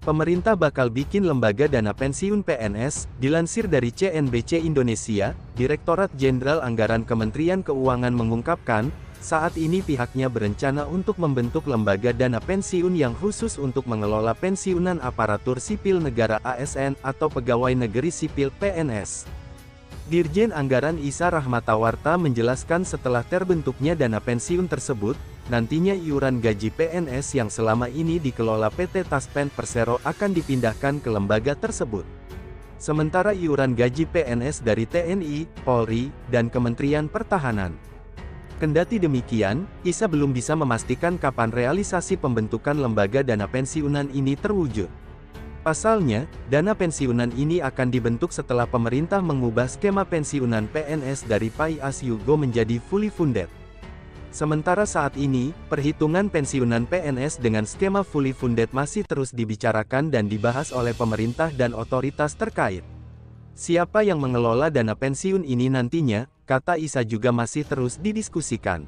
Pemerintah bakal bikin lembaga dana pensiun PNS, dilansir dari CNBC Indonesia, Direktorat Jenderal Anggaran Kementerian Keuangan mengungkapkan, saat ini pihaknya berencana untuk membentuk lembaga dana pensiun yang khusus untuk mengelola pensiunan aparatur sipil negara ASN atau pegawai negeri sipil PNS. Dirjen Anggaran Isa Rahmatawarta menjelaskan setelah terbentuknya dana pensiun tersebut, nantinya iuran gaji PNS yang selama ini dikelola PT Taspen Persero akan dipindahkan ke lembaga tersebut. Sementara iuran gaji PNS dari TNI, Polri, dan Kementerian Pertahanan. Kendati demikian, Isa belum bisa memastikan kapan realisasi pembentukan lembaga dana pensiunan ini terwujud. Pasalnya, dana pensiunan ini akan dibentuk setelah pemerintah mengubah skema pensiunan PNS dari pay as you go menjadi fully funded. Sementara saat ini, perhitungan pensiunan PNS dengan skema fully funded masih terus dibicarakan dan dibahas oleh pemerintah dan otoritas terkait. Siapa yang mengelola dana pensiun ini nantinya, kata Isa juga masih terus didiskusikan.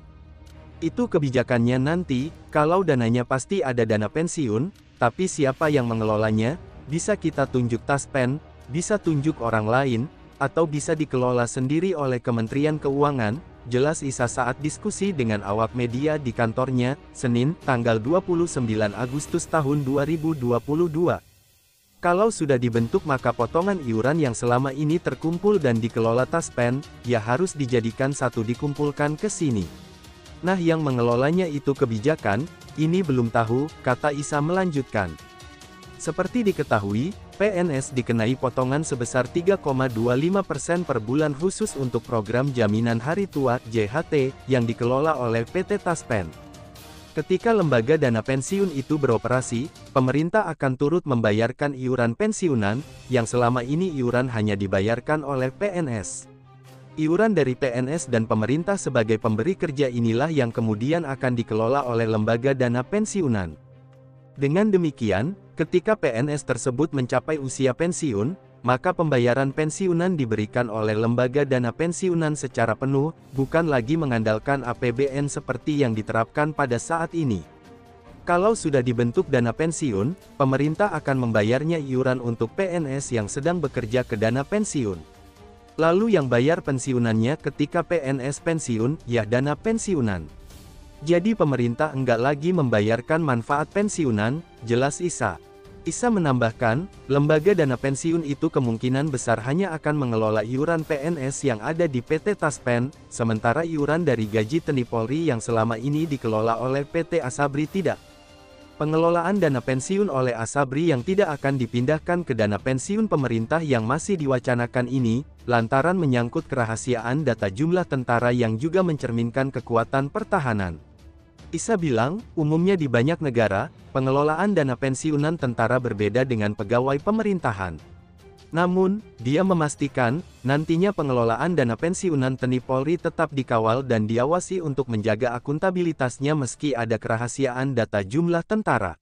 Itu kebijakannya nanti, kalau dananya pasti ada dana pensiun, tapi siapa yang mengelolanya, bisa kita tunjuk Taspen, bisa tunjuk orang lain, atau bisa dikelola sendiri oleh Kementerian Keuangan, jelas Isa saat diskusi dengan awak media di kantornya, Senin, tanggal 29 Agustus tahun 2022. Kalau sudah dibentuk maka potongan iuran yang selama ini terkumpul dan dikelola Taspen, ya harus dijadikan satu dikumpulkan ke sini. Nah yang mengelolanya itu kebijakan, ini belum tahu, kata Isa melanjutkan. Seperti diketahui, PNS dikenai potongan sebesar 3,25% per bulan khusus untuk program Jaminan Hari Tua (JHT) yang dikelola oleh PT Taspen. Ketika lembaga dana pensiun itu beroperasi, pemerintah akan turut membayarkan iuran pensiunan, yang selama ini iuran hanya dibayarkan oleh PNS. Iuran dari PNS dan pemerintah sebagai pemberi kerja inilah yang kemudian akan dikelola oleh lembaga dana pensiunan. Dengan demikian, ketika PNS tersebut mencapai usia pensiun, maka pembayaran pensiunan diberikan oleh lembaga dana pensiunan secara penuh, bukan lagi mengandalkan APBN seperti yang diterapkan pada saat ini. Kalau sudah dibentuk dana pensiun, pemerintah akan membayarnya iuran untuk PNS yang sedang bekerja ke dana pensiun. Lalu yang bayar pensiunannya ketika PNS pensiun, ya dana pensiunan. Jadi pemerintah enggak lagi membayarkan manfaat pensiunan, jelas Isa. Isa menambahkan, lembaga dana pensiun itu kemungkinan besar hanya akan mengelola iuran PNS yang ada di PT Taspen, sementara iuran dari gaji TNI Polri yang selama ini dikelola oleh PT Asabri tidak. Pengelolaan dana pensiun oleh Asabri yang tidak akan dipindahkan ke dana pensiun pemerintah yang masih diwacanakan ini, lantaran menyangkut kerahasiaan data jumlah tentara yang juga mencerminkan kekuatan pertahanan. Isa bilang, umumnya di banyak negara, pengelolaan dana pensiunan tentara berbeda dengan pegawai pemerintahan. Namun, dia memastikan, nantinya pengelolaan dana pensiunan TNI Polri tetap dikawal dan diawasi untuk menjaga akuntabilitasnya meski ada kerahasiaan data jumlah tentara.